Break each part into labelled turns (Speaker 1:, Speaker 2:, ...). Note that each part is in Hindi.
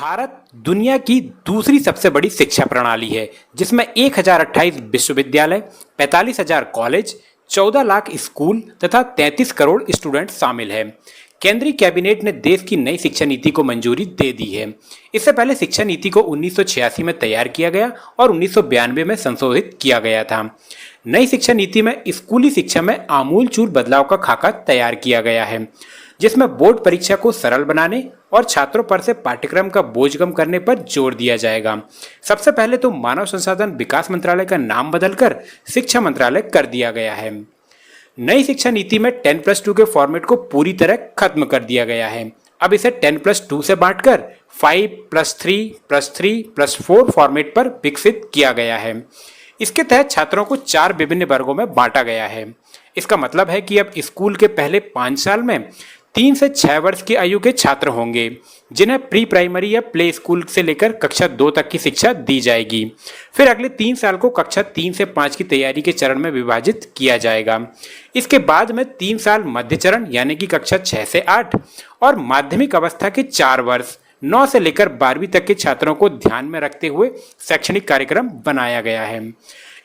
Speaker 1: भारत दुनिया की दूसरी सबसे बड़ी शिक्षा प्रणाली है, जिसमें 1028 विश्वविद्यालय, 45,000 कॉलेज, 14 लाख स्कूल तथा 33 करोड़ स्टूडेंट शामिल हैं। केंद्रीय कैबिनेट ने देश की नई शिक्षा नीति को मंजूरी दे दी है। इससे पहले शिक्षा नीति को 1986 में तैयार किया गया और 1992 में संशोधित किया गया था। नई शिक्षा नीति में स्कूली शिक्षा में आमूलचूल बदलाव का खाका तैयार किया गया है, जिसमें बोर्ड परीक्षा को सरल बनाने और छात्रों पर से पाठ्यक्रम का बोझ कम करने पर जोर दिया जाएगा। सबसे पहले तो मानव संसाधन विकास मंत्रालय का नाम बदलकर शिक्षा मंत्रालय कर दिया गया है। नई शिक्षा नीति में 10+2 के फॉर्मेट को पूरी तरह खत्म कर दिया गया है। अब इसे 10+2 से बांटकर 5+3+3+4 फॉर्मेट पर विकसित किया गया है। इसके तहत छात्रों को 4 विभिन्न वर्गों में बांटा गया है। इसका मतलब है कि अब स्कूल के पहले 5 साल में 3 से 6 वर्ष की आयु के छात्र होंगे, जिन्हें प्री प्राइमरी या प्ले स्कूल से लेकर कक्षा 2 तक की शिक्षा दी जाएगी। फिर अगले 3 साल को कक्षा 3 से 5 की तैयारी के चरण में विभाजित किया जाएगा। इसके बाद में 3 साल मध्य चरण यानी कि कक्षा 6 से 8 और माध्यमिक अवस्था के 4 वर्ष 9 से लेकर 12वीं तक के छात्रों को ध्यान में रखते हुए शैक्षणिक कार्यक्रम बनाया गया है।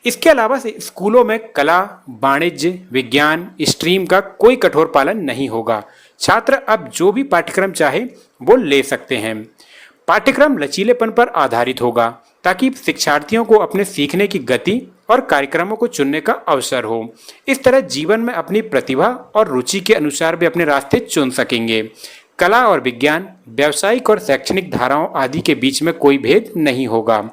Speaker 1: इसके अलावा स्कूलों में कला, वाणिज्य, विज्ञान स्ट्रीम का कोई कठोर पालन नहीं होगा। छात्र अब जो भी पाठ्यक्रम चाहे वो ले सकते हैं। पाठ्यक्रम लचीलेपन पर आधारित होगा ताकि शिक्षार्थियों को अपने सीखने की गति और कार्यक्रमों को चुनने का अवसर हो। इस तरह जीवन में अपनी प्रतिभा और रुचि के अनुसार भी अपने रास्ते चुन सकेंगे। कला और विज्ञान, व्यावसायिक और शैक्षणिक धाराओं आदि के बीच में कोई भेद नहीं होगा।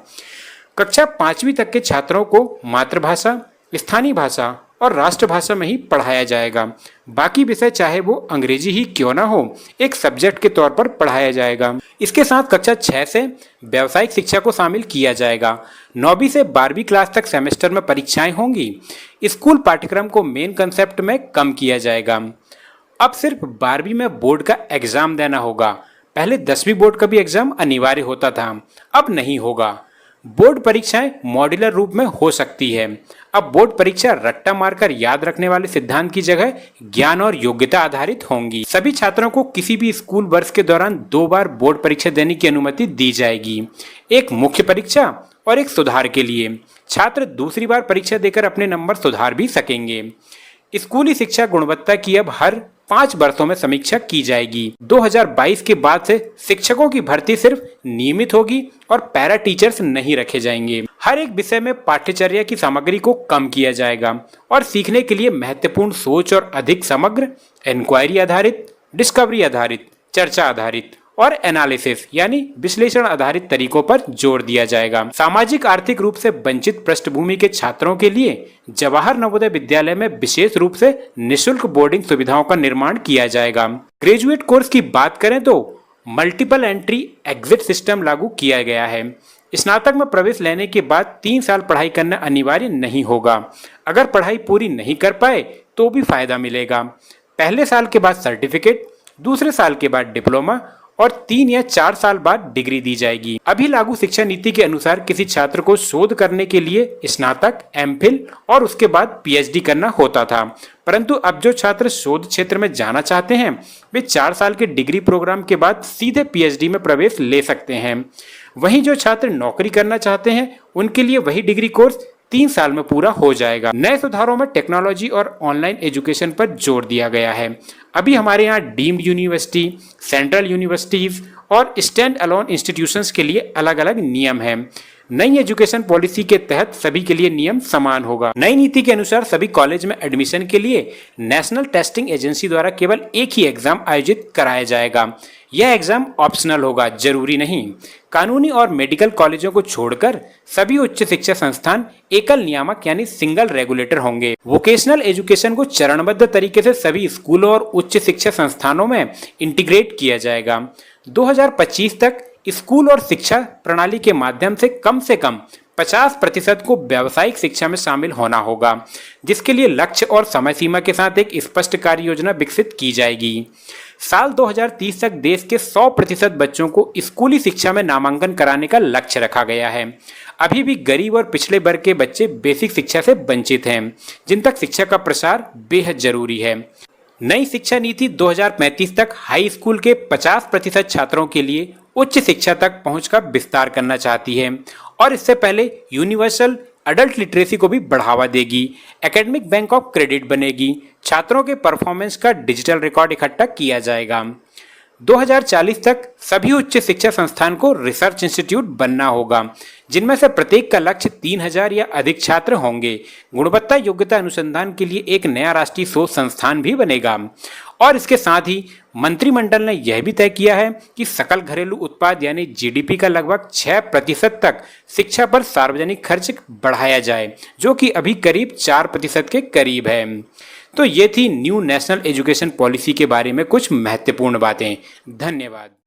Speaker 1: कक्षा 5वीं तक के छात्रों को मातृभाषा, स्थानीय भाषा और राष्ट्रभाषा में ही पढ़ाया जाएगा। बाकी विषय चाहे वो अंग्रेजी ही क्यों ना हो, एक सब्जेक्ट के तौर पर पढ़ाया जाएगा। इसके साथ कक्षा 6 से व्यावसायिक शिक्षा को शामिल किया जाएगा। 9वीं से 12वीं क्लास तक सेमेस्टर में परीक्षाएं होंगी। स्कूल पाठ्यक्रम को मेन कंसेप्ट में कम किया जाएगा। अब सिर्फ 12वीं में बोर्ड का एग्जाम देना होगा। पहले 10वीं बोर्ड का भी एग्जाम अनिवार्य होता था, अब नहीं होगा। बोर्ड परीक्षाएं मॉड्यूलर रूप में हो सकती है। अब बोर्ड परीक्षा रट्टा मारकर याद रखने वाले सिद्धांत की जगह ज्ञान और योग्यता आधारित होंगी। सभी छात्रों को किसी भी स्कूल वर्ष के दौरान 2 बार बोर्ड परीक्षा देने की अनुमति दी जाएगी, एक मुख्य परीक्षा और एक सुधार के लिए। छात्र दूसरी बार परीक्षा देकर अपने नंबर सुधार भी सकेंगे। स्कूली शिक्षा गुणवत्ता की अब हर 5 वर्षों में समीक्षा की जाएगी। 2022 के बाद से शिक्षकों की भर्ती सिर्फ नियमित होगी और पैरा टीचर्स नहीं रखे जाएंगे। हर एक विषय में पाठ्यचर्या की सामग्री को कम किया जाएगा और सीखने के लिए महत्वपूर्ण सोच और अधिक समग्र, इंक्वायरी आधारित, डिस्कवरी आधारित, चर्चा आधारित और एनालिसिस यानी विश्लेषण आधारित तरीकों पर जोर दिया जाएगा। सामाजिक आर्थिक रूप से वंचित पृष्ठभूमि के छात्रों के लिए जवाहर नवोदय विद्यालय में विशेष रूप से निःशुल्क बोर्डिंग सुविधाओं का निर्माण किया जाएगा। ग्रेजुएट कोर्स की बात करें तो मल्टीपल एंट्री एग्जिट सिस्टम लागू किया गया है। स्नातक में प्रवेश लेने के बाद 3 साल पढ़ाई करना अनिवार्य नहीं होगा। अगर पढ़ाई पूरी नहीं कर पाए तो भी फायदा मिलेगा। पहले साल के बाद सर्टिफिकेट, दूसरे साल के बाद डिप्लोमा और 3 या 4 साल बाद डिग्री दी जाएगी। अभी लागू शिक्षा नीति के अनुसार किसी छात्र को शोध करने के लिए स्नातक, एमफिल और उसके बाद पीएचडी करना होता था, परंतु अब जो छात्र शोध क्षेत्र में जाना चाहते हैं वे 4 साल के डिग्री प्रोग्राम के बाद सीधे पीएचडी में प्रवेश ले सकते हैं। वहीं जो छात्र नौकरी करना चाहते हैं उनके लिए वही डिग्री कोर्स 3 साल में पूरा हो जाएगा। नए सुधारों में टेक्नोलॉजी और ऑनलाइन एजुकेशन पर जोर दिया गया है। अभी हमारे यहाँ डीम्ड यूनिवर्सिटी, सेंट्रल यूनिवर्सिटीज और स्टैंड अलोन इंस्टीट्यूशंस के लिए अलग अलग नियम हैं। नई एजुकेशन पॉलिसी के तहत सभी के लिए नियम समान होगा। नई नीति के अनुसार सभी कॉलेज में एडमिशन के लिए नेशनल टेस्टिंग एजेंसी द्वारा केवल एक ही एग्जाम आयोजित कराया जाएगा। यह एग्जाम ऑप्शनल होगा, जरूरी नहीं। कानूनी और मेडिकल कॉलेजों को छोड़कर सभी उच्च शिक्षा संस्थान एकल नियामक यानी सिंगल रेगुलेटर होंगे। वोकेशनल एजुकेशन को चरणबद्ध तरीके से सभी स्कूलों और उच्च शिक्षा संस्थानों में इंटीग्रेट किया जाएगा। 2025 तक स्कूल और शिक्षा प्रणाली के माध्यम से कम 50% को व्यावसायिक शिक्षा में शामिल होना होगा, जिसके लिए लक्ष्य और समय सीमा के साथ एक स्पष्ट कार्य योजना विकसित की जाएगी। साल 2030 तक देश के 100% बच्चों को स्कूली शिक्षा में नामांकन कराने का लक्ष्य रखा गया है। अभी भी गरीब और पिछड़े वर्ग के बच्चे बेसिक शिक्षा से वंचित हैं, जिन तक शिक्षा का प्रसार बेहद जरूरी है। नई शिक्षा नीति 2035 तक हाई स्कूल के 50% छात्रों के लिए उच्च शिक्षा तक पहुंच का विस्तार करना चाहती है और इससे पहले यूनिवर्सल अडल्ट लिटरेसी को भी बढ़ावा देगी। एकेडमिक बैंक ऑफ क्रेडिट बनेगी। छात्रों के परफॉर्मेंस का डिजिटल रिकॉर्ड इकट्ठा किया जाएगा। 2040 तक सभी उच्च शिक्षा संस्थान को रिसर्च इंस्टीट्यूट बनना होगा, जिनमें से प्रत्येक का लक्ष्य 3000 या अधिक छात्र होंगे। गुणवत्ता योग्यता अनुसंधान के लिए एक नया राष्ट्रीय शोध संस्थान भी बनेगा। और इसके साथ ही मंत्रिमंडल ने यह भी तय किया है कि सकल घरेलू उत्पाद यानी जीडीपी का लगभग 6% तक शिक्षा पर सार्वजनिक खर्च बढ़ाया जाए, जो कि अभी करीब 4% के करीब है। तो ये थी न्यू नेशनल एजुकेशन पॉलिसी के बारे में कुछ महत्वपूर्ण बातें। धन्यवाद।